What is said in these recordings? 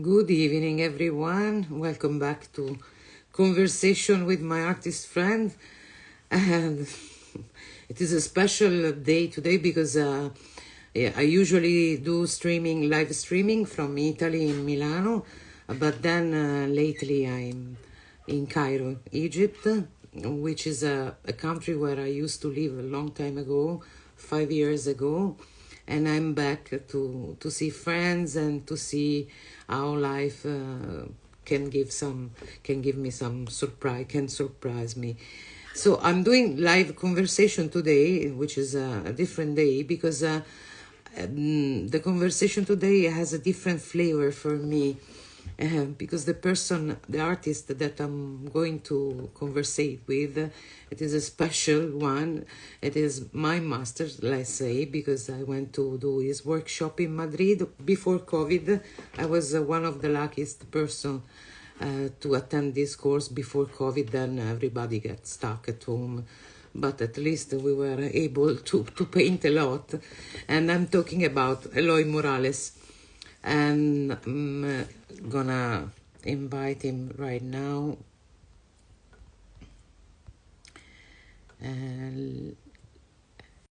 Good evening, everyone. Welcome back to Conversation with my artist friend. And it is a special day today because yeah, I usually do live streaming from Italy in Milano, but then lately I'm in Cairo, Egypt, which is a country where I used to live a long time ago, 5 years ago, and I'm back to see friends and to see how life can give me some surprise, can surprise me. So I'm doing live conversation today, which is a different day because the conversation today has a different flavor for me. Because the artist that I'm going to conversate with, it is a special one. It is my master, let's say, because I went to do his workshop in Madrid before COVID. I was one of the luckiest person to attend this course before COVID. Then everybody got stuck at home, but at least we were able to paint a lot. And I'm talking about Eloy Morales, and I'm gonna invite him right now and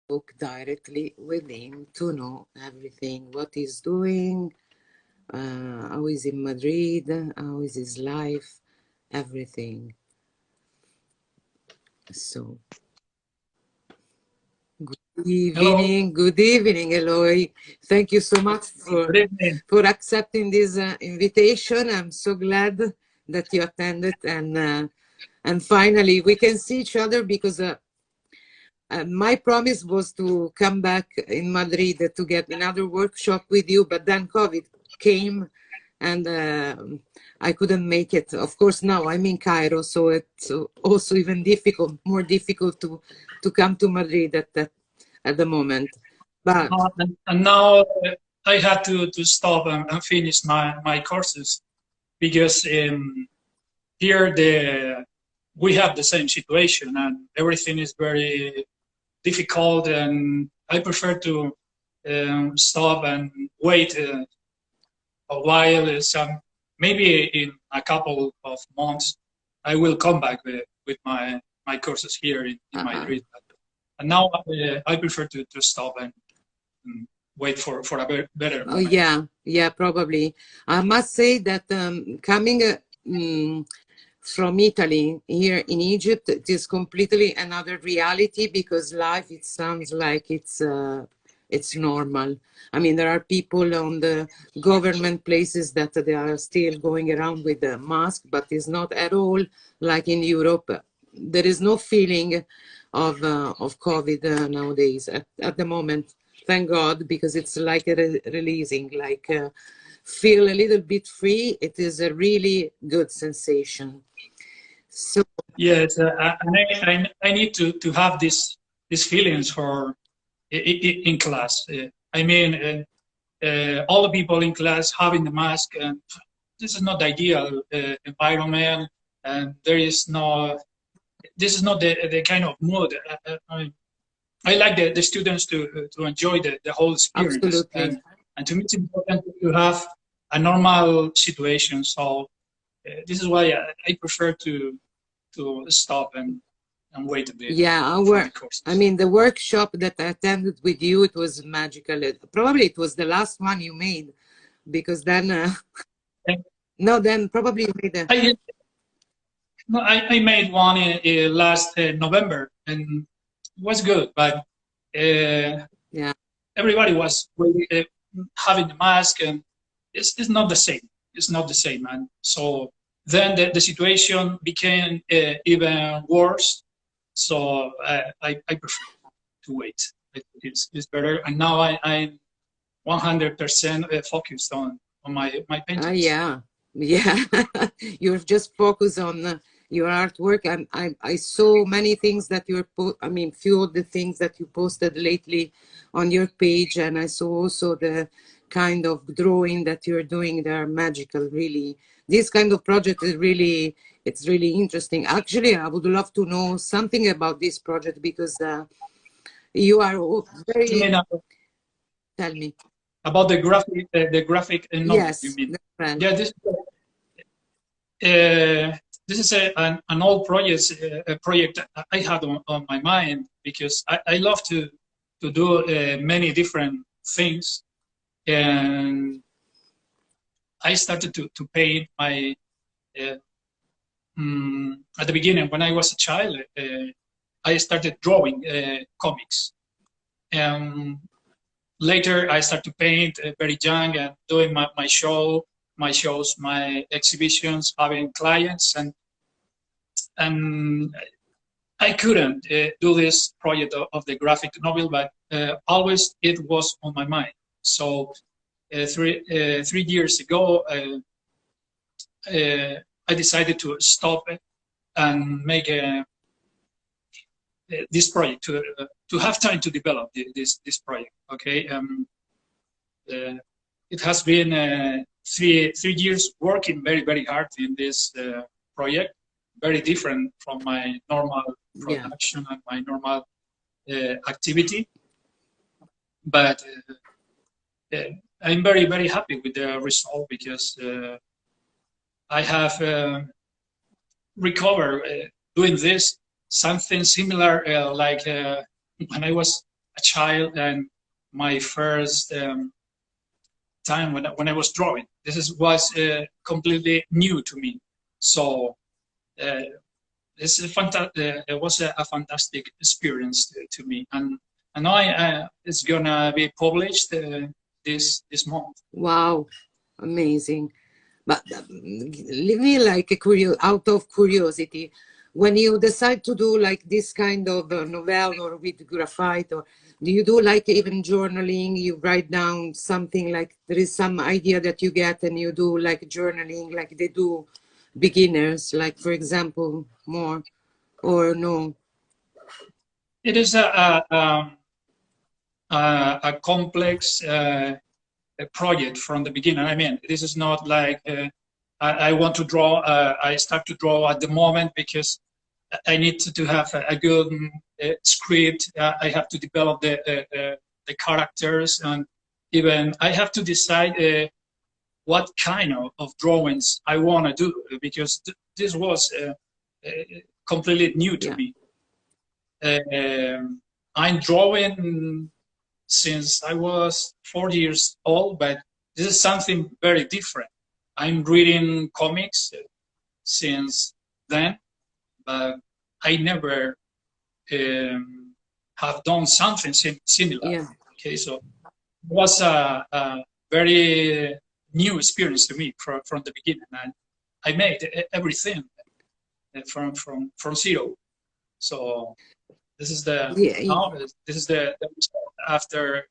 talk directly with him to know everything, what he's doing, how is in Madrid, how is his life, everything. So Hello. good evening, Eloy. Thank you so much Good evening. for accepting this invitation. I'm so glad that you attended, and finally we can see each other because my promise was to come back in Madrid to get another workshop with you, but then COVID came, and I couldn't make it. Of course, now I'm in Cairo, so it's also even more difficult to come to Madrid at the moment. But And now I had to stop and finish my courses because here we have the same situation and everything is very difficult, and I prefer to stop and wait a while. Maybe in a couple of months I will come back with my courses here in Madrid. And now I prefer to stop and wait for a better oh moment. yeah, probably. I must say that coming from Italy here in Egypt, it is completely another reality because life, it sounds like it's normal. I mean, there are people on the government places that they are still going around with the mask, but it's not at all like in Europe. There is no feeling of COVID nowadays at the moment. Thank God, because it's like releasing, like feel a little bit free. It is a really good sensation. So Yes, I need to have these feelings for in class. I mean, all the people in class having the mask, and this is not the ideal environment, and there is no. This is not the kind of mood. I like the students to enjoy the whole experience, absolutely. and to me it's important to have a normal situation. So this is why I prefer to stop and wait a bit Yeah, for my I courses. mean, the workshop that I attended with you, it was magical. Probably it was the last one you made, because then, no, then probably you made a, I, no, I made one in last November and it was good, but yeah, everybody was having the mask, and it's not the same. It's not the same, and so then the situation became even worse. So I prefer to wait. It's better, and now I'm 100% focused on my paintings. yeah, yeah. You're just focused on your artwork, and I saw many things that I mean, few of the things that you posted lately on your page, and I saw also the kind of drawing that you're doing. They're magical, really. This kind of project is really, it's really interesting. Actually, I would love to know something about this project because you are You very, mean tell me. About the graphic novel, Yes, you mean? the friend. Yeah, this is an old project I had on my mind, because I love to do many different things, and I started to paint my uh, at the beginning when I was a child. I started drawing comics, and later I started to paint very young, and doing my shows, my exhibitions, having clients, and I couldn't do this project of the graphic novel, but always it was on my mind. So 3 years ago, I decided to stop it and make this project to have time to develop this project. Okay, it has been 3 years working very hard in this project, very different from my normal production and my normal activity, but I'm very happy with the result, because I have recovered doing this something similar like when I was a child, and my first time when I was drawing. Was completely new to me. So it was a fantastic experience to me, and now it's gonna be published this month. Wow, amazing. But leave me like out of curiosity, when you decide to do like this kind of novel or with graphite, or do you do like even journaling? You write down something, like there is some idea that you get and you do like journaling like they do beginners, like for example, more, or no? It is a complex project from the beginning. I mean, this is not like I want to draw. I start to draw at the moment because I need to have a good script. I have to develop the characters, and even I have to decide what kind of drawings I want to do, because this was completely new to me. I'm drawing since I was 4 years old, but this is something very different. I'm reading comics since then, but I never have done something similar. Yeah. Okay, so it was a very new experience to me from the beginning, and I made everything from zero. So this is the result after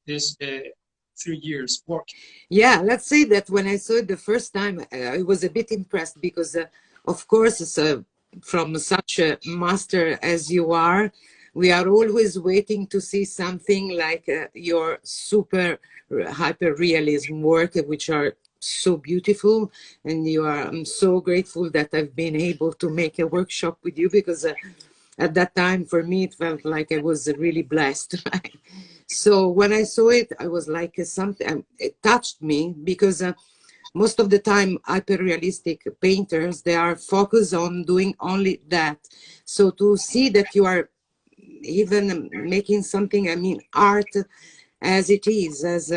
this 3 years work. Yeah, let's say that when I saw it the first time, I was a bit impressed because, of course, it's from such a master as you are, we are always waiting to see something like your super hyper realism work, which are so beautiful. And I'm so grateful that I've been able to make a workshop with you, because at that time, for me, it felt like I was really blessed. So when I saw it, I was like something, it touched me, because most of the time hyper-realistic painters, they are focused on doing only that. So to see that you are even making something, I mean, art as it is, as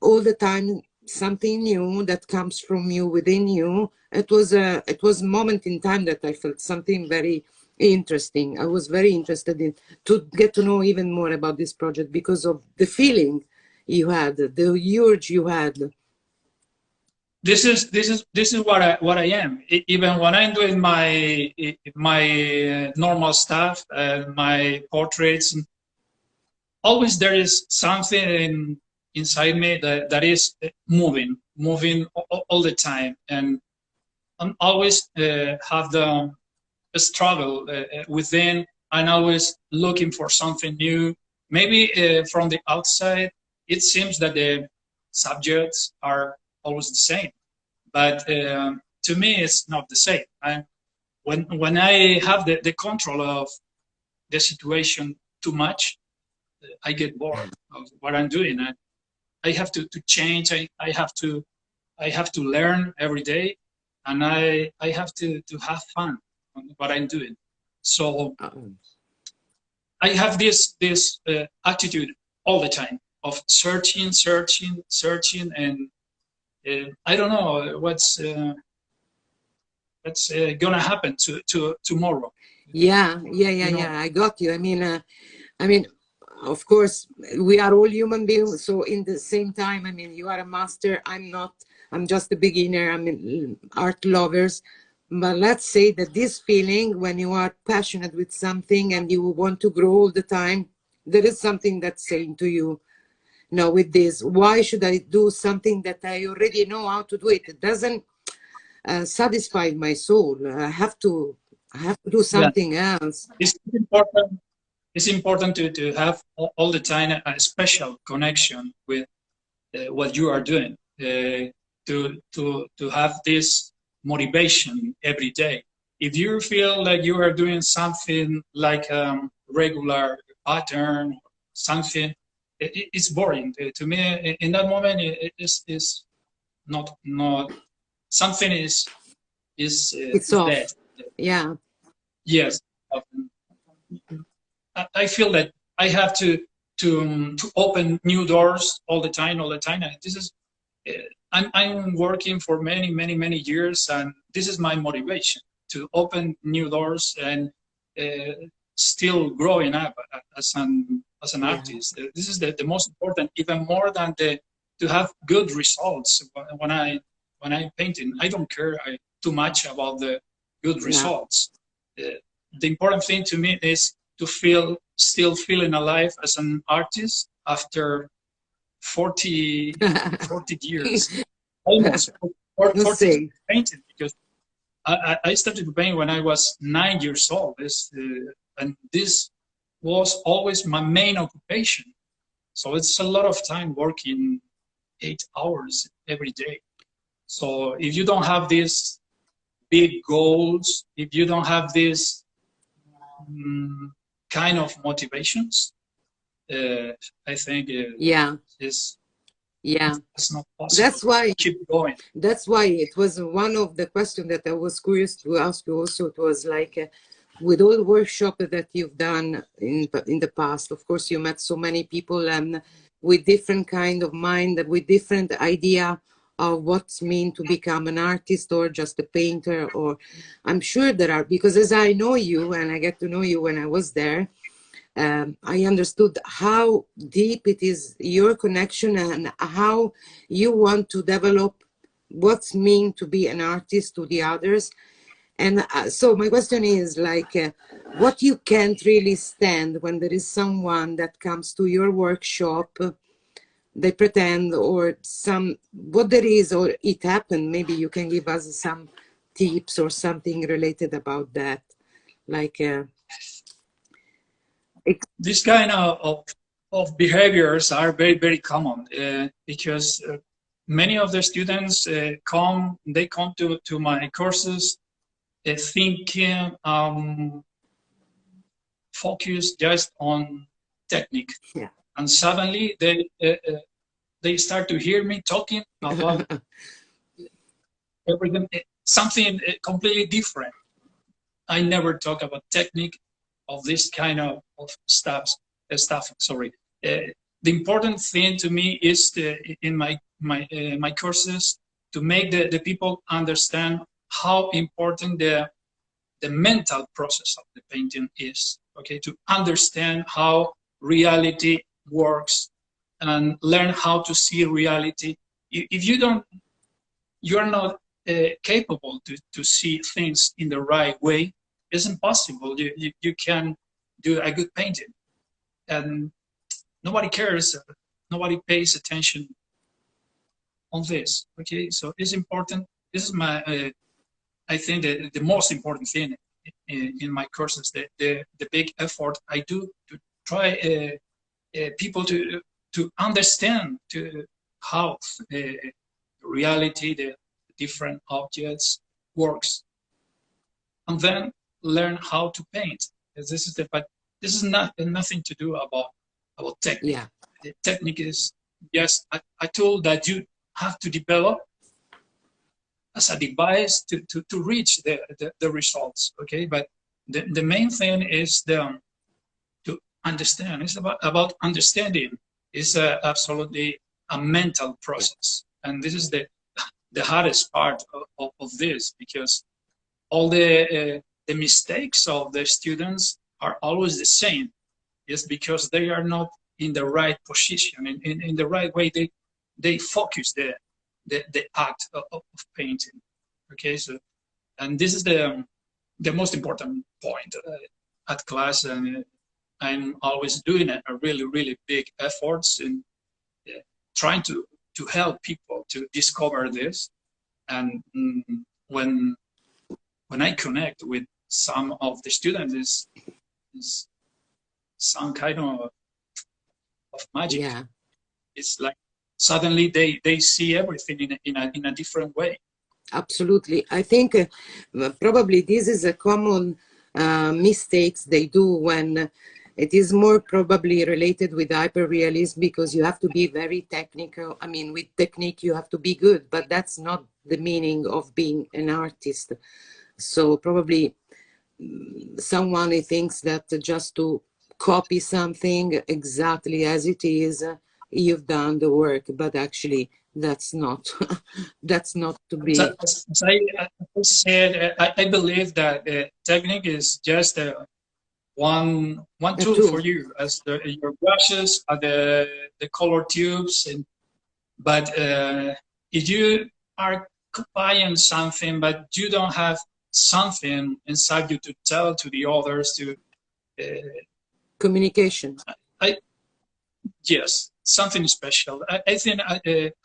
all the time something new that comes from you, within you. It was a moment in time that I felt something very interesting. I was very interested in to get to know even more about this project because of the feeling you had, the urge you had. This is what I am. Even when I'm doing my normal stuff, my portraits, always there is something inside me that is moving all the time, and I'm always have the struggle within. I'm always looking for something new. Maybe from the outside, it seems that the subjects are always the same, but to me, it's not the same. When I have the control of the situation too much, I get bored of what I'm doing. I have to change. I have to learn every day, and I have to have fun on what I'm doing. So I have this attitude all the time of searching, and I don't know what's gonna happen to tomorrow. Yeah, I got you. I mean, of course, we are all human beings. So in the same time, I mean, you are a master. I'm not. I'm just a beginner. I mean, art lovers. But let's say that this feeling, when you are passionate with something and you want to grow all the time, there is something that's saying to you, no, with this, why should I do something that I already know how to do it? It doesn't satisfy my soul. I have to do Yeah, something else. it's important. It's important to have all the time a special connection with what you are doing, to have this motivation every day. If you feel like you are doing something like regular pattern, something, it's boring to me. In that moment, is not something It's is dead. off. Yeah. Yes, I feel that I have to open new doors all the time, all the time. And this is I'm working for many years, and this is my motivation to open new doors and still growing up as an Yeah. artist. This is the most important, even more than the to have good results when I'm painting. I don't care too much about the good Yeah. results. The important thing to me is to still feeling alive as an artist after 40 years, almost You 40 years say. painting, because I started to paint when I was 9 years old. And this was always my main occupation. So it's a lot of time working 8 hours every day. So if you don't have these big goals, if you don't have these kind of motivations, I think Yeah. it's Yeah. it's not possible That's why to keep going. it was one of the questions that I was curious to ask you also. It was like, with all the workshop that you've done in the past, of course, you met so many people and with different kind of mind, with different idea of what's mean to become an artist or just a painter. Or I'm sure there are, because as I know you and I get to know you when I was there, I understood how deep it is, your connection, and how you want to develop what's mean to be an artist to the others. And so my question is like, what you can't really stand when there is someone that comes to your workshop, they pretend, or some, what there is, or it happened, maybe you can give us some tips or something related about that. Like, This kind of behaviors are very common, because many of the students they come to my courses thinking focus just on technique, yeah. and suddenly they start to hear me talking about everything, something completely different. I never talk about technique of this kind of stuff. Sorry. The important thing to me is in my courses to make the people understand how important the mental process of the painting is. Okay, to understand how reality works and learn how to see reality. If you don't, you're not capable to see things in the right way, it's impossible. You can do a good painting, and nobody cares. Nobody pays attention on this. Okay, so it's important. This is I think the most important thing in my courses. The big effort I do to try people to understand how reality, the different objects works, and then learn how to paint. But this is not nothing to do about technique. Yeah. The technique is just a tool that you have to develop as a device to reach the results, okay? But the main thing is to understand. It's about understanding. It's absolutely a mental process. And this is the hardest part of this, because all the mistakes of the students are always the same. It's because they are not in the right position, in the right way. They focus the act of painting. Okay, so, and this is the most important point at class, and I'm always doing a really big efforts in trying to help people to discover this. And when I connect with some of the students, is some kind of magic. Yeah. It's like suddenly they see everything in a different way. Absolutely. I think probably this is a common mistakes they do when it is more probably related with hyperrealism, because you have to be very technical. I mean, with technique, you have to be good, but that's not the meaning of being an artist. So probably someone who thinks that just to copy something exactly as it is, you've done the work, but actually that's not that's not to be. As I said, I believe that technique is just one tool for you, as your brushes, the color tubes, but if you are copying something but you don't have something inside you to tell to the others, to communication. Yes, something special. I think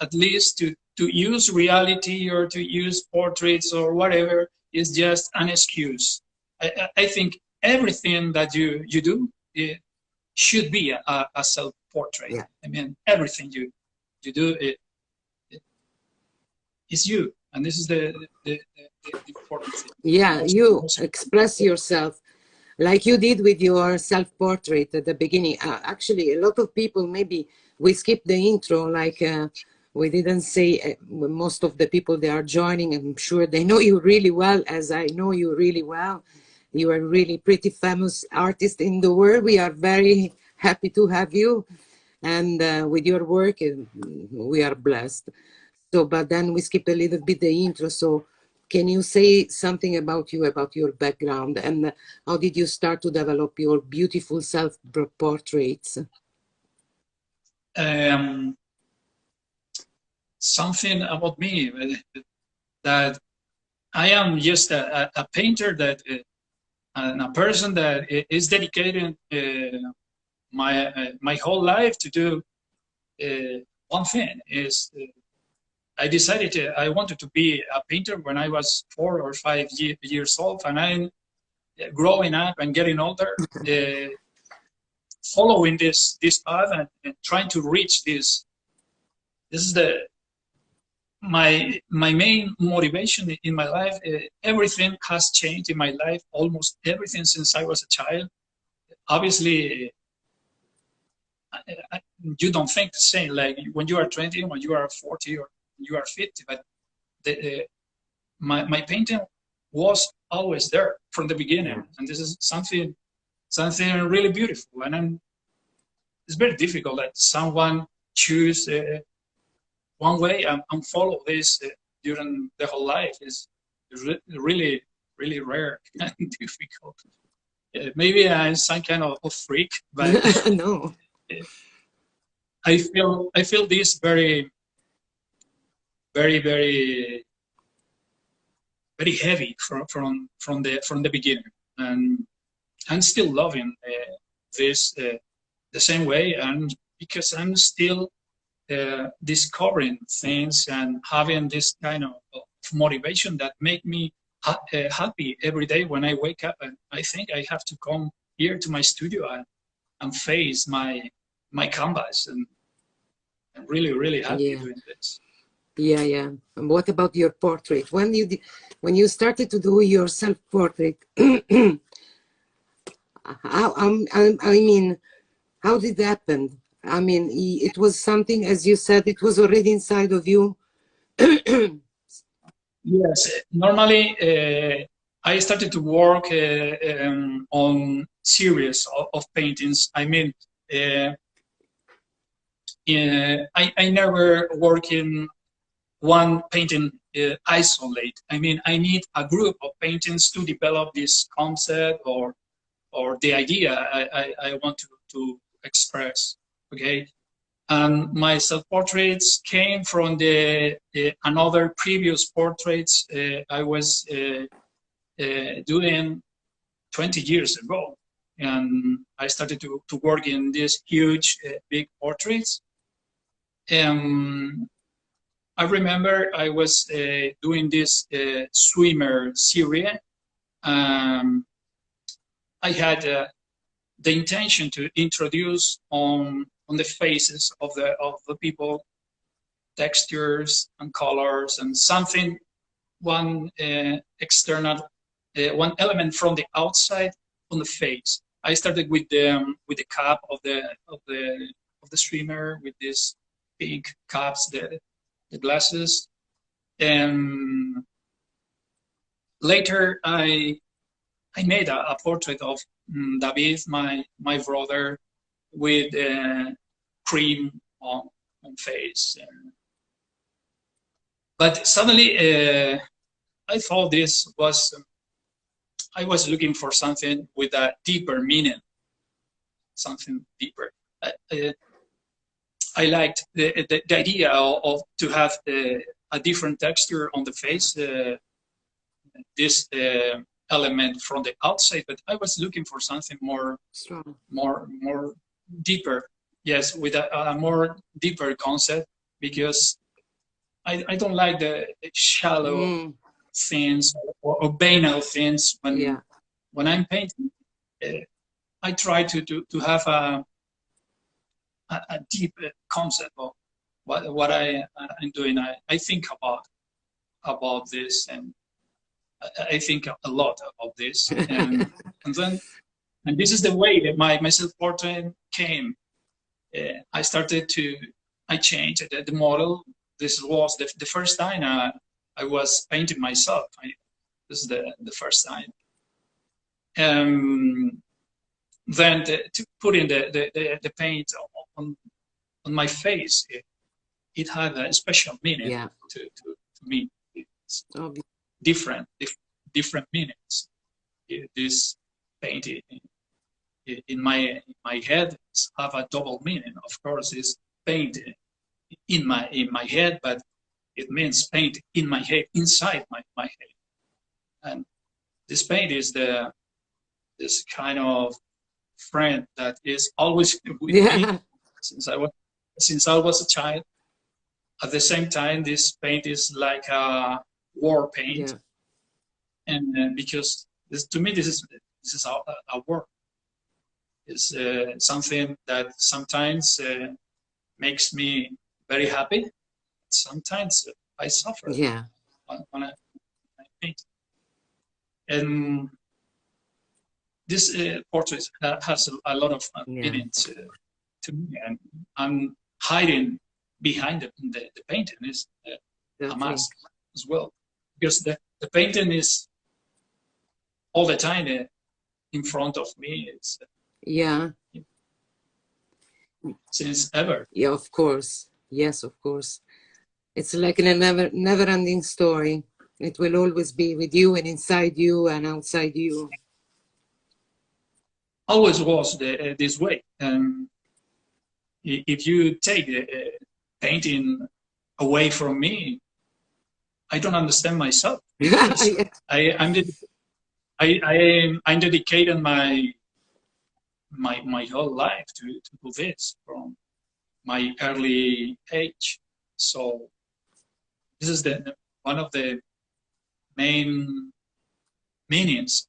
at least to use reality or to use portraits or whatever is just an excuse. I think everything that you do, it should be a self-portrait. Yeah. I mean, everything you do, it is you. And this is the important thing. Yeah, you express yourself like you did with your self-portrait at the beginning. Actually, a lot of people, maybe we skipped the intro, like we didn't say most of the people they are joining. I'm sure they know you really well, as I know you really well. You are a really pretty famous artist in the world. We are very happy to have you. And with your work, we are blessed. So, but then we skip a little bit the intro. So can you say something about you, about your background, and how did you start to develop your beautiful self-portraits? Something about me, that I am just a painter, that and a person that is dedicated my whole life to do one thing. Is I decided I wanted to be a painter when I was 4 or 5 years old, and I'm growing up and getting older, following this path and trying to reach this. This is my main motivation in my life. Everything has changed in my life, almost everything since I was a child. Obviously, you don't think the same, like when you are 20, when you are 40, or you are 50, but my painting was always there from the beginning, and this is something really beautiful. And it's very difficult that someone choose one way and follow this during the whole life. Is really rare and difficult. Maybe I'm some kind of freak, but no. I feel this very heavy from the beginning, and I'm still loving this the same way, and because I'm still discovering things and having this kind of motivation that make me happy every day when I wake up, and I think I have to come here to my studio and face my canvas, and I'm really happy doing this. Yeah. And what about your portrait? When you started to do your self-portrait, I mean, how did that happen? I mean, it was something, as you said, it was already inside of you. Yes, normally I started to work on series of paintings. I mean, I never work in one painting isolate. I mean, I need a group of paintings to develop this concept or the idea I want to express. Okay, and my self-portraits came from the another previous portraits I was doing 20 years ago, and I started to work in these huge big portraits. I remember I was doing this swimmer series. I had the intention to introduce on the faces of the people textures and colors and something, one external, one element from the outside on the face. I started with the cap of the swimmer, with these big caps, the glasses, and later I made a portrait of David, my brother, with cream on face. But suddenly I thought this was, I was looking for something with a deeper meaning, something deeper. I liked the idea of to have a different texture on the face, this element from the outside, but I was looking for something more Strong. more deeper. Yes, with a more deeper concept, because I don't like the shallow things or banal things when I'm painting. I try to have a deep concept of what I'm doing. I think about this, and I think a lot about this, and this is the way that my self-portrait came. I changed the model. This was the first time I was painting myself. This is the first time. Then to put in the paint on my face, it had a special meaning to me. It's different meanings. This paint in my head have a double meaning. Of course, it's paint in my head, but it means paint in my head, inside my head. And this paint is this kind of friend that is always with me since I was a child. At the same time, this paint is like a war paint, and because to me this is a war. It's something that sometimes makes me very happy. Sometimes I suffer when I paint. And this portrait has a lot of meanings to me, and I'm hiding behind the painting is a mask as well, because the painting is all the time in front of me. It's since ever. Yeah, of course. Yes, of course. It's like a never-ending story. It will always be with you and inside you and outside you. Always was this way. If you take the painting away from me, I don't understand myself. I'm dedicating my whole life to do this from my early age. So this is one of the main meanings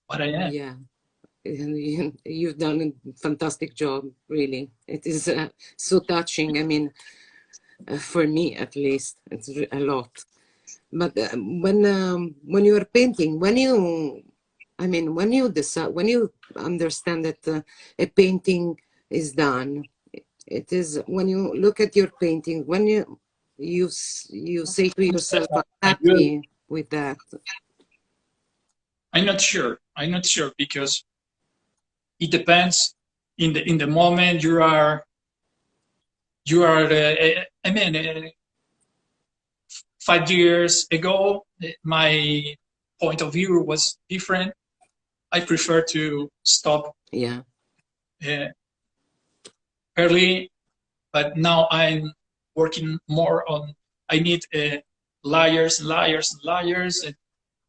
what I am. Yeah, you've done a fantastic job, really. It is so touching. I mean, for me at least, it's a lot. But when you are painting, when you decide, when you understand that a painting is done. It is when you look at your painting, when you say to yourself, I'm happy with that. I'm not sure. I'm not sure because it depends. In the moment you are I mean, 5 years ago, my point of view was different. I prefer to stop early, but now I'm working more on. I need layers, layers, layers.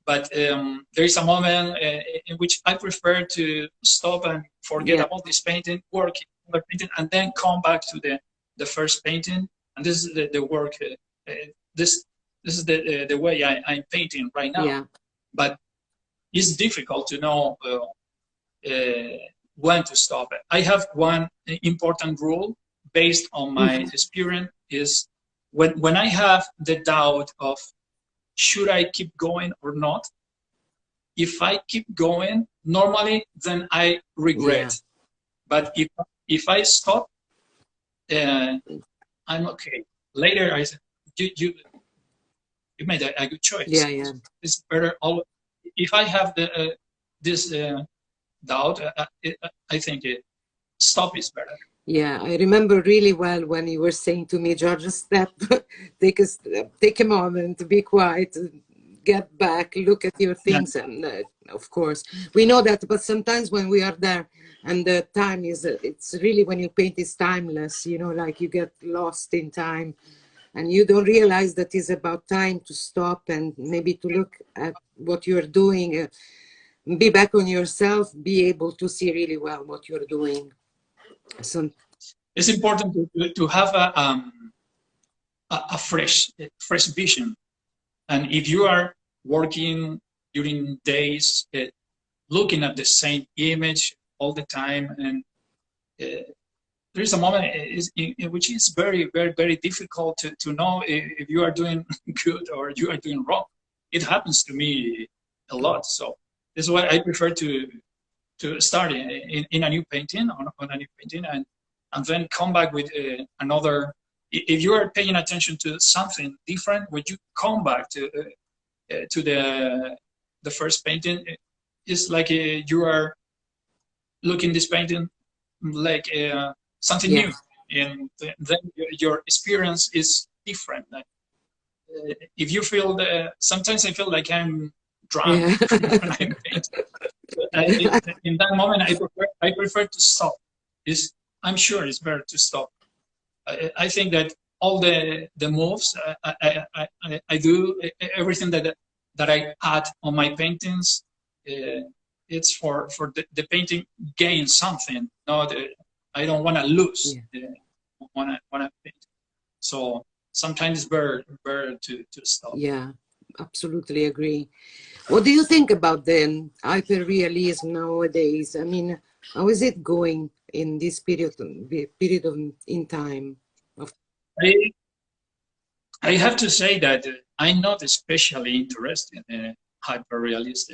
But there is a moment in which I prefer to stop and forget about this painting, work on the painting, and then come back to the first painting. And this is the work. This is the way I'm painting right now. Yeah. But it's difficult to know when to stop it. I have one important rule based on my experience is when I have the doubt of should I keep going or not, if I keep going, normally then I regret. Yeah. But if I stop, I'm okay. Later I said, you made a good choice. Yeah, yeah. It's better. If I have this doubt, I think stop is better. Yeah, I remember really well when you were saying to me, George, step, take a moment, be quiet, get back, look at your things. Yeah. And of course, we know that, but sometimes when we are there and the time is, it's really when you paint is timeless, you know, like you get lost in time and you don't realize that it's about time to stop and maybe to look at what you're doing, be back on yourself, be able to see really well what you're doing. So it's important to have a fresh vision, and if you are working during days looking at the same image all the time, and there is a moment in which it's very, very, very difficult to know if you are doing good or you are doing wrong. It happens to me a lot, so this is why I prefer to start in a new painting, on a new painting, and then come back with another. If you are paying attention to something different, when you come back to the first painting, it's like you are looking this painting like something new, and then your experience is different. If you feel sometimes I feel like I'm drunk when I'm painting. In that moment, I prefer to stop. I'm sure it's better to stop. I think that all the moves I do, everything that I add on my paintings, it's for the painting gain something. Not I don't want to lose. Want to paint. So sometimes it's better to stop. Yeah, absolutely agree. What do you think about the hyperrealism nowadays? I mean, how is it going in this period in time? I have to say that I'm not especially interested in hyperrealism.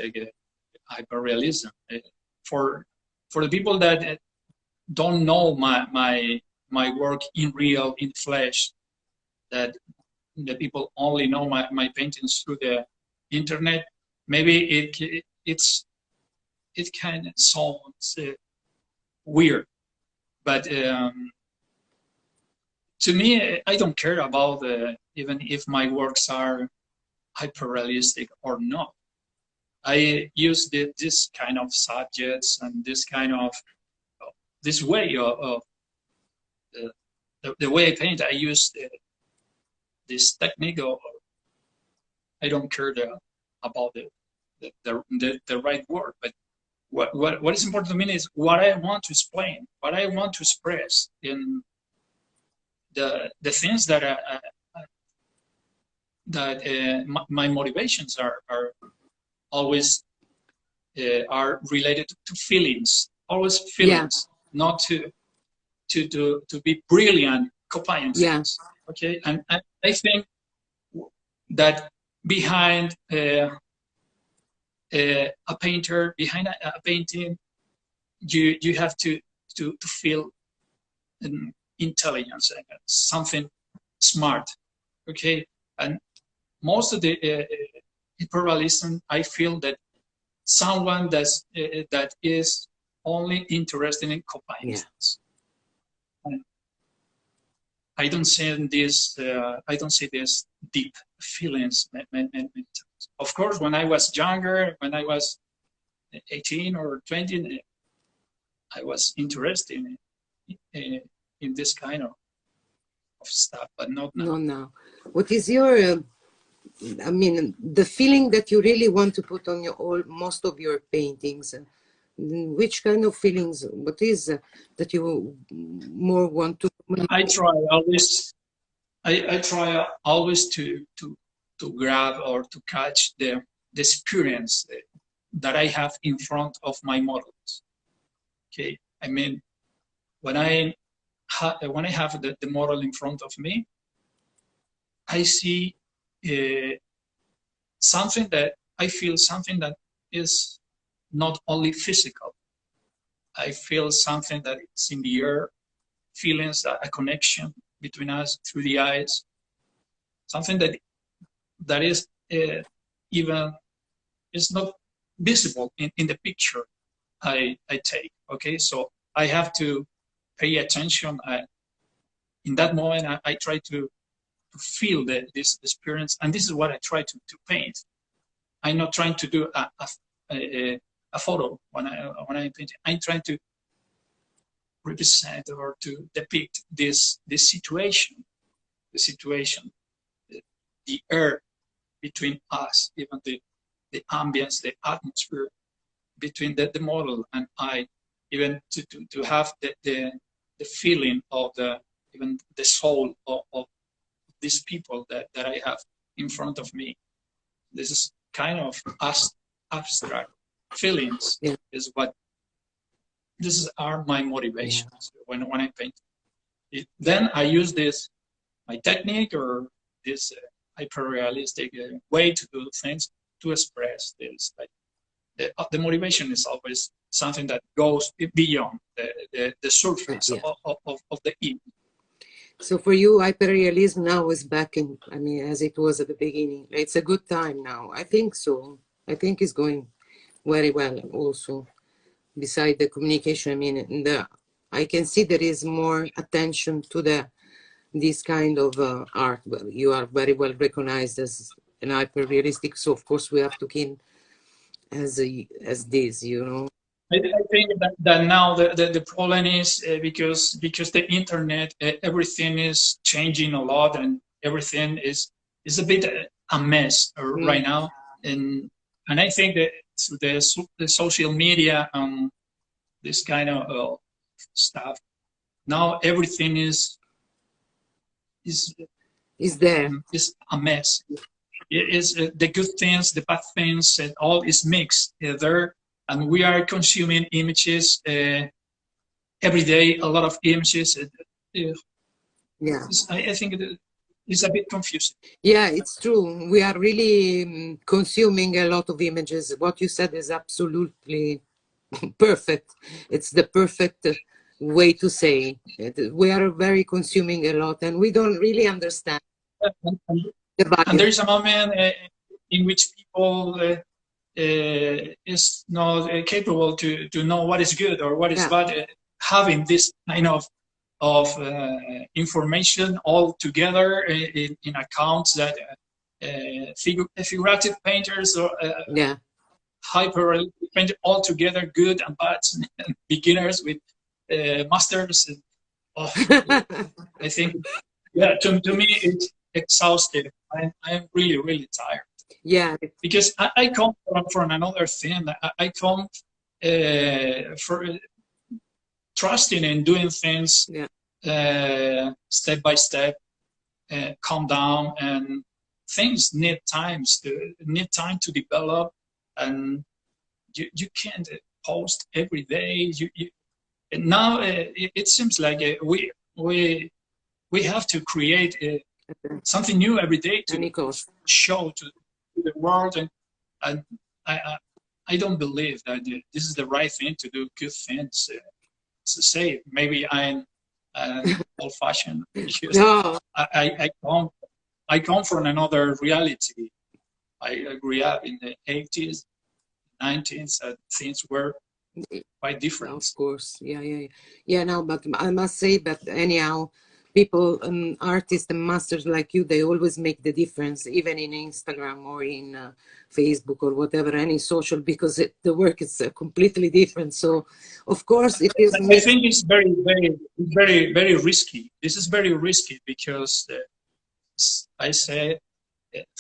For the people that don't know my work in real, in flesh, that the people only know my paintings through the internet, maybe it kind of sounds weird, but to me, I don't care about even if my works are hyper-realistic or not. I use this kind of subjects and this kind of this way of the way I paint. I use this technique of I don't care about the right word, but what is important to me is what I want to explain, what I want to express in the things that my motivations are always are related to feelings, always feelings, not to be brilliant copying things. Okay, and I think that behind a painter, behind a painting, you have to feel intelligence, something smart. Okay, and most of the hyperrealism, I feel that someone that is only interested in coincidence. Yeah. I don't see this. I don't see this deep feelings. Of course, when I was younger, when I was 18 or 20, I was interested in this kind of stuff, but not now. No, no. What is your, I mean, the feeling that you really want to put on your most of your paintings? Which kind of feelings? What is that you more want to? I try always. I try always to grab or to catch the experience that I have in front of my models. Okay, I mean, when I have the model in front of me, I see something that I feel something that is not only physical. I feel something that is in the air, feelings, a connection between us through the eyes, something that is even is not visible in the picture I take. Okay, so I have to pay attention. In that moment, I try to feel this experience, and this is what I try to paint. I'm not trying to do a photo when I paint. I'm trying to represent or to depict this situation, the air between us, even the ambience, the atmosphere between the model and I, even to have the feeling of even the soul of these people that I have in front of me. This is kind of abstract feelings. Yeah. Is what this are my motivations. Yeah. When I paint. Then I use my technique or this hyper-realistic way to do things to express this. Like the motivation is always something that goes beyond the surface. Yeah. of the image. So for you, hyperrealism now is back in, I mean, as it was at the beginning. It's a good time now. I think so. I think it's going very well also. Beside the communication, I mean, I can see there is more attention to this kind of art. Well, you are very well recognized as an hyperrealistic, so of course we have to keep as this, you know. I think that now the problem is because the internet, everything is changing a lot, and everything is a bit a mess right now, and I think that the social media and this kind of stuff, now everything is there. Is a mess. It is the good things, the bad things, and all is mixed there. And we are consuming images every day, a lot of images. Yeah. I think it's a bit confusing. Yeah, it's true. We are really consuming a lot of images. What you said is absolutely perfect. It's the perfect way to say it. We are very consuming a lot, and we don't really understand the value. And there is a moment in which people is not capable to know what is good or what is bad. Having this kind of information all together in accounts that figurative painters or hyper painted all together, good and bad, and beginners with masters. I think, to me it's exhausting. I'm really tired. Yeah, because I come from another thing. I come for trusting in doing things step by step, calm down, and things need time to develop, and you can't post every day. And now it seems like we have to create something new every day to show to the world, and I don't believe that this is the right thing to do. Good things to say. Maybe I'm old-fashioned, because No, I come from another reality. I grew up in the 80s, 90s, and things were quite different. of course. Yeah. No, but I must say that anyhow, people, artists and masters like you, they always make the difference, even in Instagram or in Facebook or whatever, any social, because the work is completely different. So, of course, it is I mixed. think it's very risky. This is very risky because I say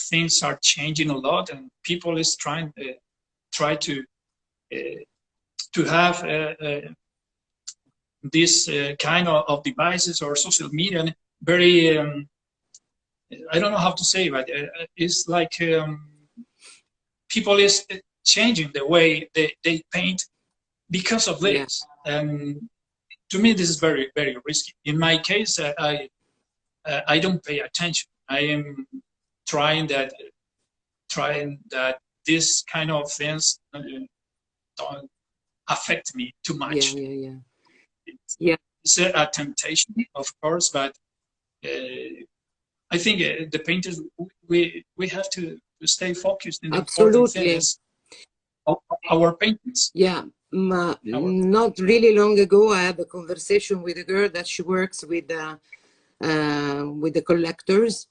things are changing a lot, and people is try to have this kind of devices or social media very I don't know how to say, but it's like people is changing the way they paint because of Yeah, this. And to me, this is very risky. In my case, I don't pay attention. I am trying that this kind of things don't affect me too much. yeah. It's, Yeah, it's a temptation, of course, but I think the painters we have to stay focused. And the important thing absolutely. is our paintings. Yeah, Our not really long ago, I had a conversation with a girl that she works with the collectors,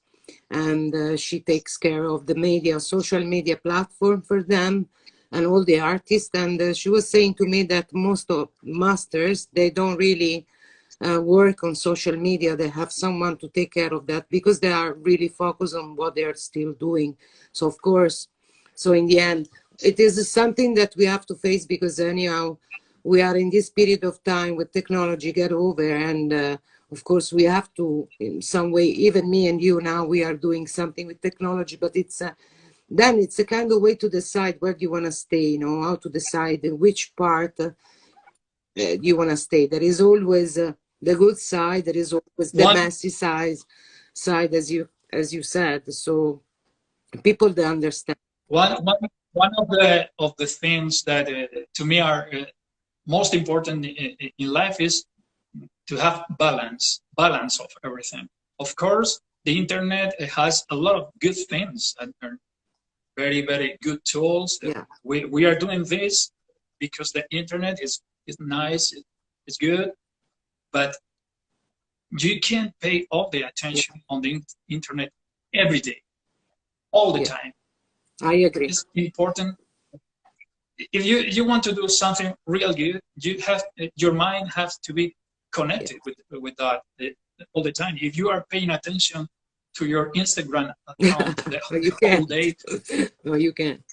and she takes care of the media, social media platform for them, and all the artists. And she was saying to me that most of masters, they don't really work on social media. They have someone to take care of that because they are really focused on what they are still doing. So of course, so in the end, it is something that we have to face, because anyhow, we are in this period of time with technology get over, and of course we have to, in some way, even me and you now, we are doing something with technology, but then it's a kind of way to decide where do you want to stay, how to decide in which part you want to stay. There is always the good side, there is always the one messy side, as you said. So people, they understand. one one of the things that to me are most important in life is to have balance of everything. Of course, the internet has a lot of good things and are very good tools. Yeah, We are doing this because the internet is nice, it's good, but you can't pay all the yeah, attention on the internet every day, all the yeah, time. I agree. It's important. If you want to do something real good, you have your mind has to be Yeah. connected with that all the time. If you are paying attention to your Instagram account No, you the whole can't. day, No, you can't.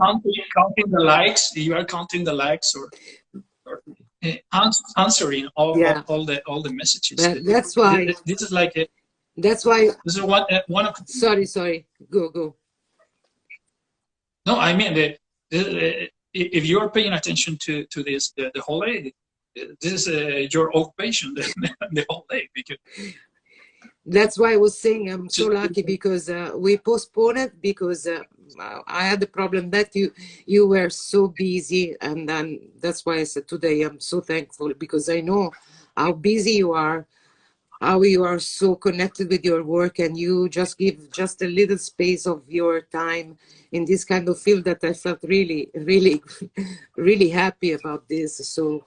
counting the likes, you are counting the likes, or answering Yeah, all the messages. but that's why. This is like That's why. this is one of Sorry. Go. no, I mean that if you are paying attention to this the whole day, this is your occupation the whole day because That's why I was saying I'm so just lucky, because we postponed it because I had the problem that you were so busy, and then that's why I said today I'm so thankful, because I know how busy you are, how you are so connected with your work, and you just give just a little space of your time in this kind of field, that I felt really really happy about this. So,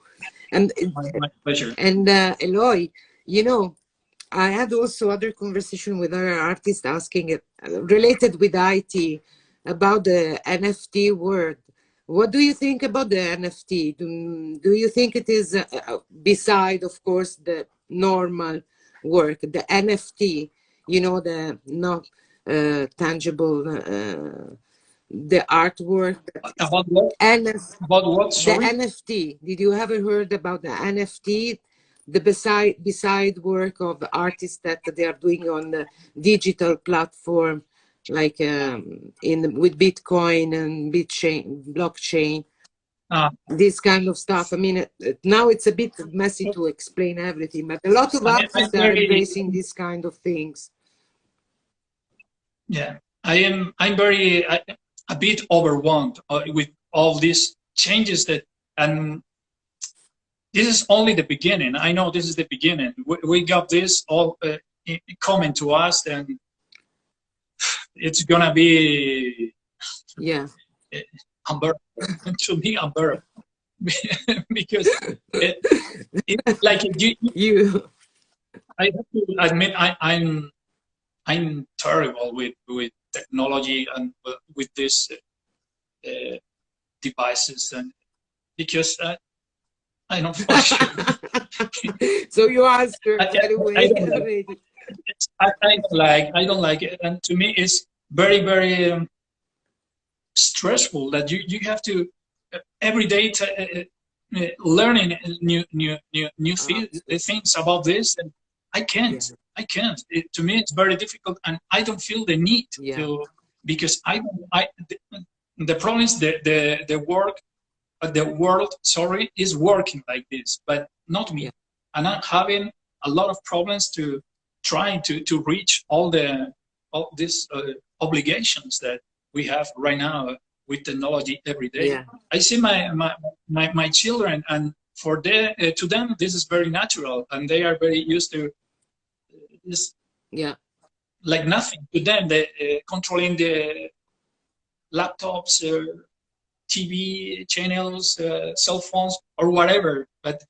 and my pleasure. and Eloy, you know, I had also other conversation with other artists asking related with IT, about the NFT word. What do you think about the NFT? Do you think it is, beside, of course, the normal work, the NFT, the not tangible, the artwork, About what? NF, About what? the Sorry. NFT? Did you ever heard about the NFT? The beside work of the artists that they are doing on the digital platform, like in with Bitcoin and blockchain, Uh, this kind of stuff. I mean, now it's a bit messy to explain everything, but a lot of I'm artists are very embracing these kind of things. yeah. I'm very a bit overwhelmed with all these changes that and this is only the beginning. I know this is the beginning. We got this all coming to us, and it's gonna be unbearable to me, unbearable. Because it's like I have to admit I'm terrible with technology and with these devices, and because I don't function. So you asked her anyway. I don't like it, and to me it's very, very stressful that you have to every day learning new things about this, and I can't. To me, it's very difficult, and I don't feel the need to, because the problem is the world, sorry, is working like this, but not me, and I'm having a lot of problems to trying to reach all these obligations that we have right now with technology every day. I see my children, and for to them this is very natural, and they are very used to this. Like nothing to them. They controlling the laptops, TV channels, cell phones, or whatever. But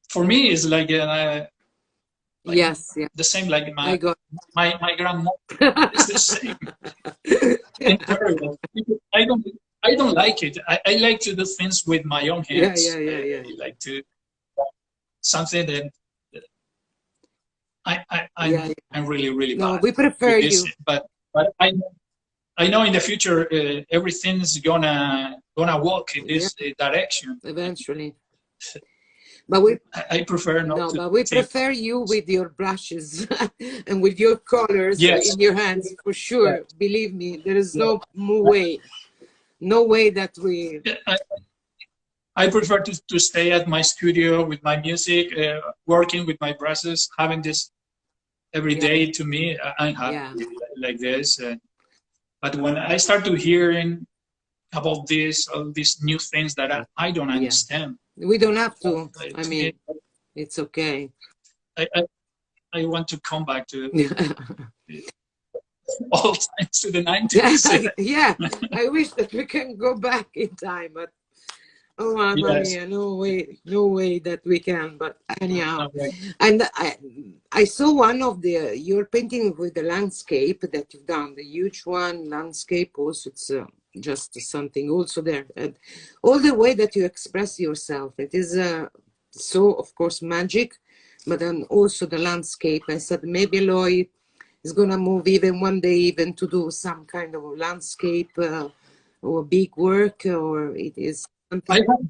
for me, it's like the same. Like my grandmother is the same. Terrible. I don't like it. I like to do things with my own hands. I like to something that I'm really no, bad. we prefer you. But I know in the future everything's gonna walk in this direction eventually. But I prefer not. No, but we prefer you with your brushes and with your colors in your hands, for sure. Believe me, there is no way that we. I prefer to stay at my studio with my music, working with my brushes, having this every day. To me, I'm happy like this. But when I start to hearing about all these new things that I don't understand, we don't have to. I mean, it's okay. I want to come back to all times, to the 90s. Yeah, I wish that we can go back in time, but oh, Maria, no way that we can. But anyhow, and I saw one of your painting with the landscape that you've done, the huge one landscape. Also, it's just something also there, and all the way that you express yourself. It is so, of course, magic, but then also the landscape. I said maybe Eloy is gonna move even one day even to do some kind of landscape or big work, or it is. I have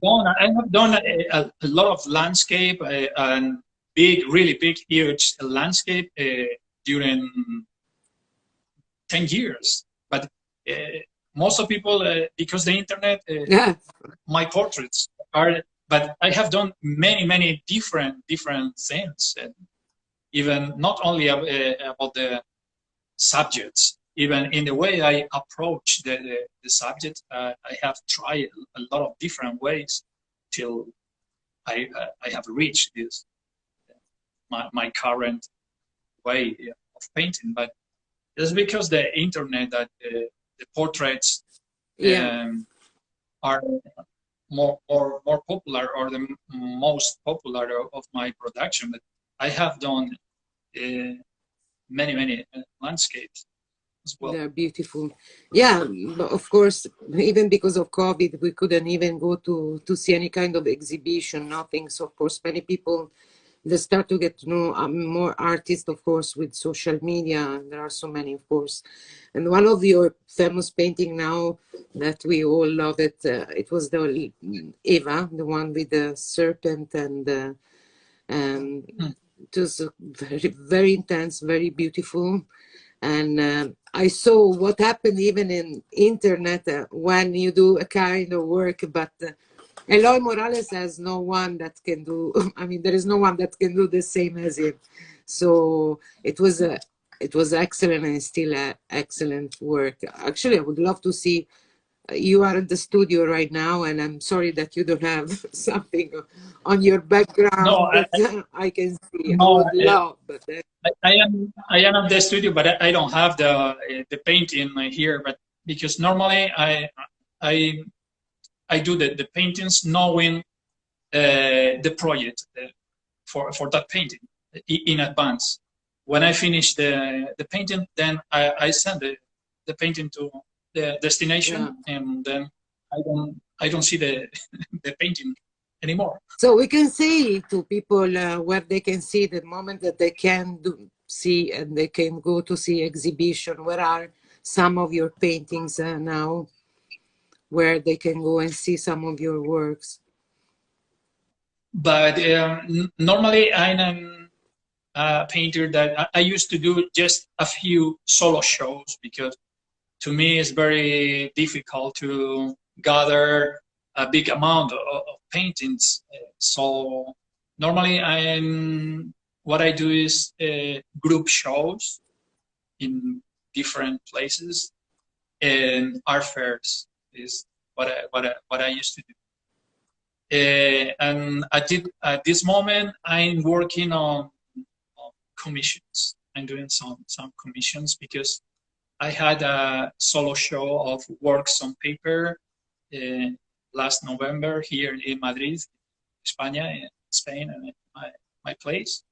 done a lot of landscape and really big, huge landscape during 10 years. But most of people, because the internet, my portraits are. But I have done many different things, and even not only about the subjects. Even in the way I approach the subject, I have tried a lot of different ways till I have reached this my current way of painting. But it's because the internet that the portraits are more popular, or the most popular of my production. But I have done many landscapes. Well. They're beautiful. Yeah, but of course, even because of COVID, we couldn't even go to see any kind of exhibition, nothing. So, of course, many people, they start to get to know more artists, of course, with social media. There are so many, of course. And one of your famous painting now that we all love it, it was the Eva, the one with the serpent, and it was very intense, very beautiful. And I saw what happened even in internet when you do a kind of work, but Eloy Morales has no one that can do, I mean, there is no one that can do the same as him. So it was excellent, and still excellent work. Actually, I would love to see you are at the studio right now, and I'm sorry that you don't have something on your No, background that I can see. I no, would love, but I am at the studio, but I don't have the painting here. But because normally I I do the paintings knowing the project for that painting in advance. When I finish the painting, then I send the painting to the destination, yeah. and then I don't see the the painting anymore. So we can say to people where they can see the moment that they can see, and they can go to see exhibition. Where are some of your paintings now? Where they can go and see some of your works? But normally I'm a painter that I used to do just a few solo shows, because to me it's very difficult to gather a big amount of paintings. So normally what I do is group shows in different places, and art fairs is what I used to do. And at this moment, I'm working on commissions. I'm doing some commissions because I had a solo show of works on paper uh, last November here in Madrid, España, Spain, and my place.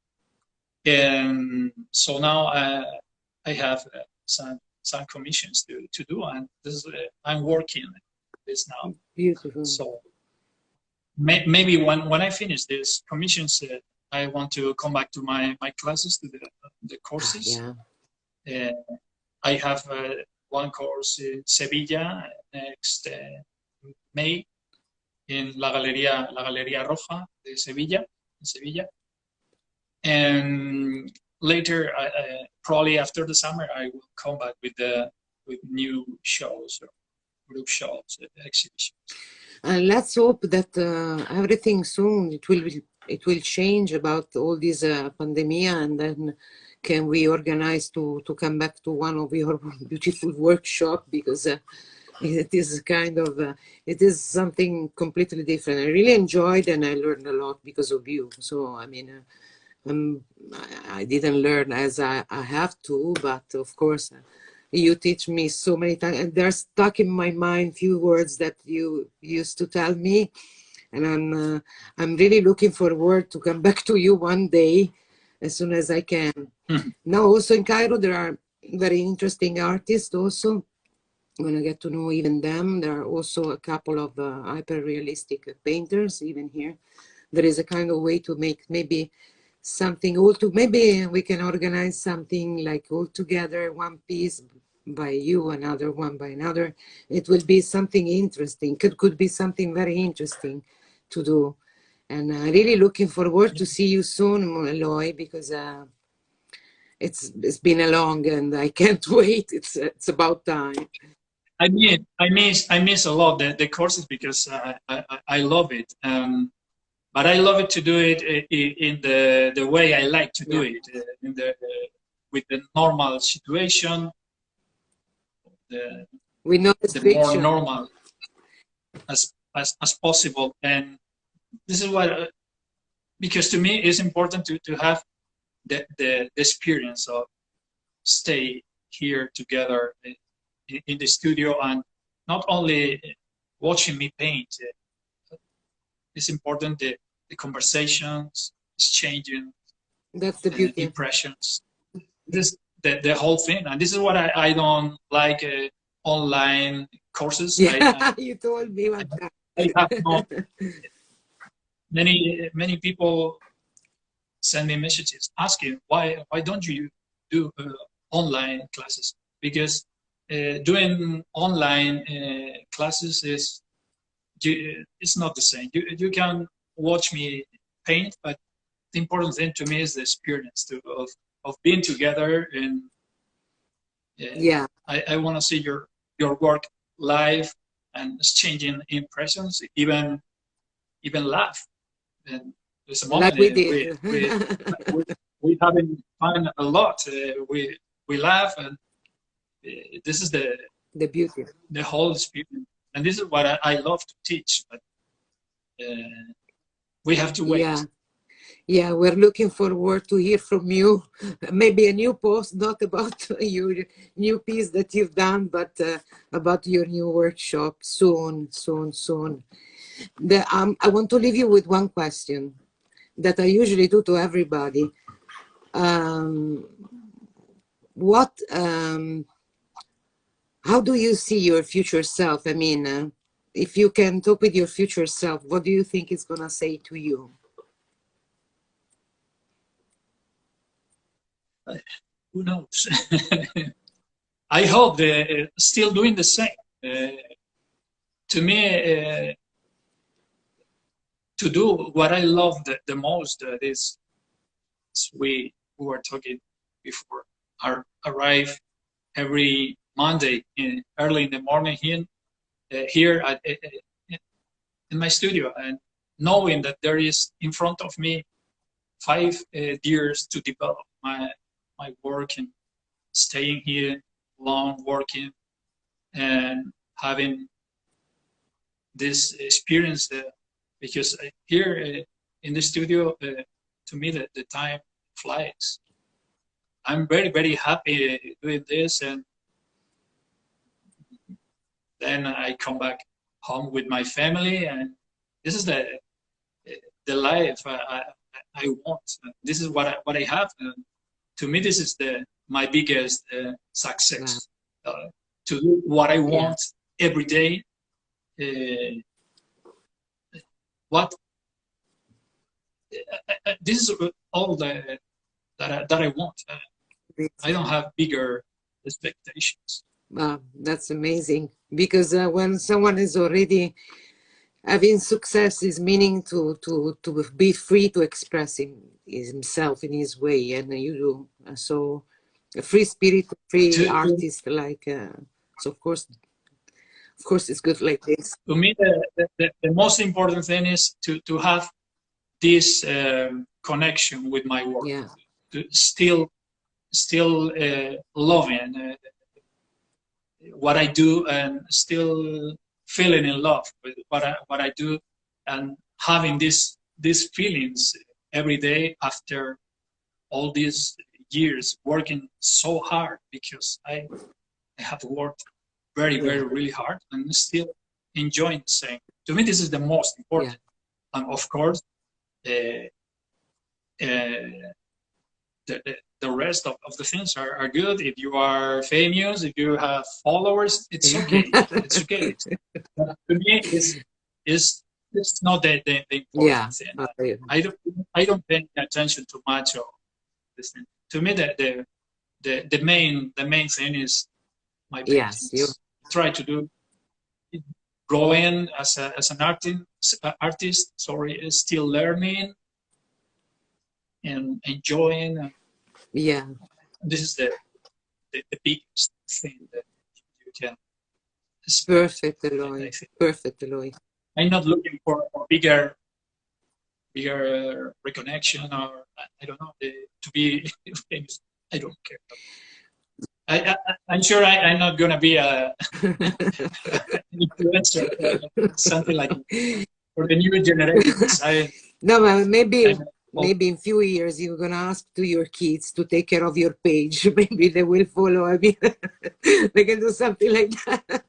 And so now I have some commissions to do, and this is, I'm working this now. Beautiful. So maybe when I finish this commissions, I want to come back to my classes, to the courses. Yeah. I have one course in Sevilla next May in La Galería Roja de Sevilla, in Sevilla. And later, probably after the summer, I will come back with new shows, or group shows, exhibitions. And let's hope that everything soon it will change about all this pandemic, and then can we organize to come back to one of your beautiful workshop, because it is kind of it is something completely different. I really enjoyed, and I learned a lot because of you. So I mean, I didn't learn as I have to, but of course. You teach me so many times, and they're stuck in my mind few words that you used to tell me, and I'm really looking forward to come back to you one day as soon as I can. Now also in Cairo there are very interesting artists also. I'm gonna get to know even them. There are also a couple of hyper realistic painters even here. There is a kind of way to make maybe something maybe we can organize something like all together, one piece by you, another one by another. It will be something interesting. Could be something very interesting to do. And really looking forward to see you soon, Eloy, because it's been a long, and I can't wait. It's about time. I miss a lot the courses, because I love it. But I love it to do it in the way I like to do it, in with the normal situation, we know the more normal as possible. And this is what, because to me it's important to have the experience of stay here together in the studio, and not only watching me paint. It's important the conversations, exchanging that's the beauty. impressions. This the whole thing, and this is what I don't like online courses. Yeah, you told me about that. I have many people send me messages asking why don't you do online classes, because doing online classes it's not the same. You can watch me paint, but the important thing to me is the experience of being together. And yeah, I want to see your work live and exchanging impressions, even laugh. And there's a moment like we did. we having fun a lot. We laugh, and this is the beauty, the whole experience and this is what I love to teach, but we have to wait. Yeah, we're looking forward to hear from you. Maybe a new post, not about your new piece that you've done, but about your new workshop soon, soon, soon. I want to leave you with one question that I usually do to everybody. How do you see your future self? I mean, if you can talk with your future self, what do you think it's gonna say to you? Who knows? I hope they're still doing the same. To me, to do what I love the most is we were talking before, arrive every Monday early in the morning here in my studio, and knowing that there is in front of me 5 years to develop my work, and staying here long, working and having this experience, because here in the studio, to me the time flies. I'm very, very happy doing this, and then I come back home with my family, and this is the life I want. This is what I have. To me, this is my biggest success. Wow. To do what I want every day. This is all that I want. I don't have bigger expectations. Wow, that's amazing. Because when someone is already having success, is meaning to be free to express himself in his way, and you do. So a free spirit, free artist, like so of course it's good like this. To me, the most important thing is to have this connection with my work. Yeah. To still loving what I do, and still feeling in love with what I do, and having these feelings every day after all these years working so hard, because I have worked very, very, really hard, and still enjoying the same. To me, this is the most important. And of course, the rest of the things are good. If you are famous, if you have followers, it's okay. It's okay. But to me, it's not the important thing. I don't pay attention too much of this thing. To me, the main thing is my paintings. Yes, try to do growing as an artist. Sorry, still learning and enjoying. This is the biggest thing that you can expect. Perfect, Eloy. Perfect, Eloy. I'm not looking for bigger recognition, or I don't know, to be famous. I don't care. I'm sure I'm not going to be an influencer or something like that for the new generations. No, but maybe in few years you're going to ask to your kids to take care of your page. Maybe they will follow. I mean, they can do something like that.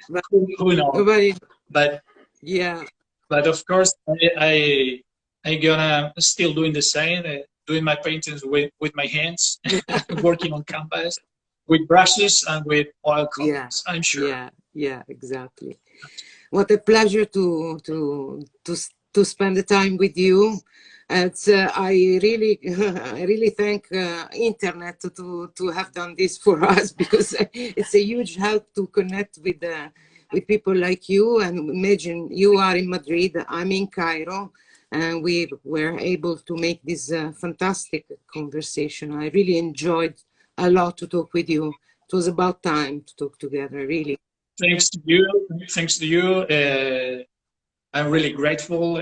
But, who knows? But yeah. But of course, I'm gonna still doing the same. Doing my paintings with my hands, working on canvas, with brushes and with oil colors. I'm sure. Yeah, exactly. What a pleasure to spend the time with you. It's I really thank internet to have done this for us, because it's a huge help to connect with people like you. And imagine you are in Madrid, I'm in Cairo, and we were able to make this fantastic conversation. I really enjoyed a lot to talk with you. It was about time to talk together, really. Thanks to you. I'm really grateful.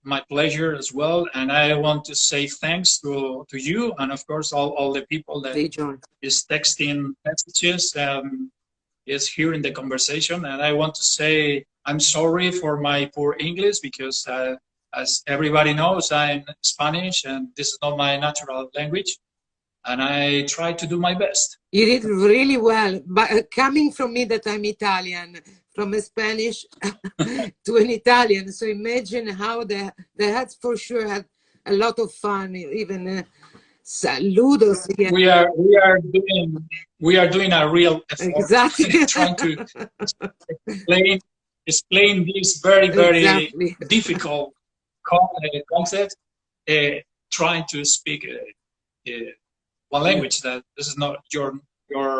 My pleasure as well. And I want to say thanks to you, and of course all the people that is texting messages. is hearing the conversation. And I want to say I'm sorry for my poor English because, as everybody knows, I'm Spanish and this is not my natural language. And I try to do my best. You did really well, but coming from me that I'm Italian, from a Spanish to an Italian, so imagine how they had for sure had a lot of fun, even saludos. Yeah. We are doing a real effort, exactly. trying to explain this very exactly. difficult concept, trying to speak one language that this is not your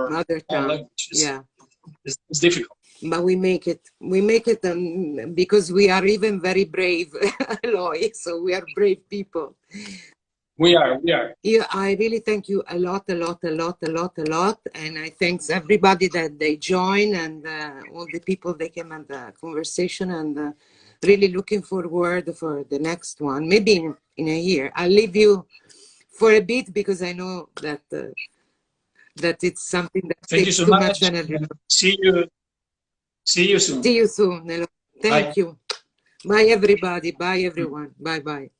mother tongue. language. It's difficult. But we make it because we are even very brave, Eloy. So we are brave people. We are. Yeah, I really thank you a lot. And I thanks everybody that they join and all the people that came at the conversation, and really looking forward for the next one, maybe in a year. I'll leave you for a bit because I know that that it's something that thank takes you so too much. energy. See you soon. See you soon, Nelo. Thank you. Bye everybody. Bye everyone. Bye.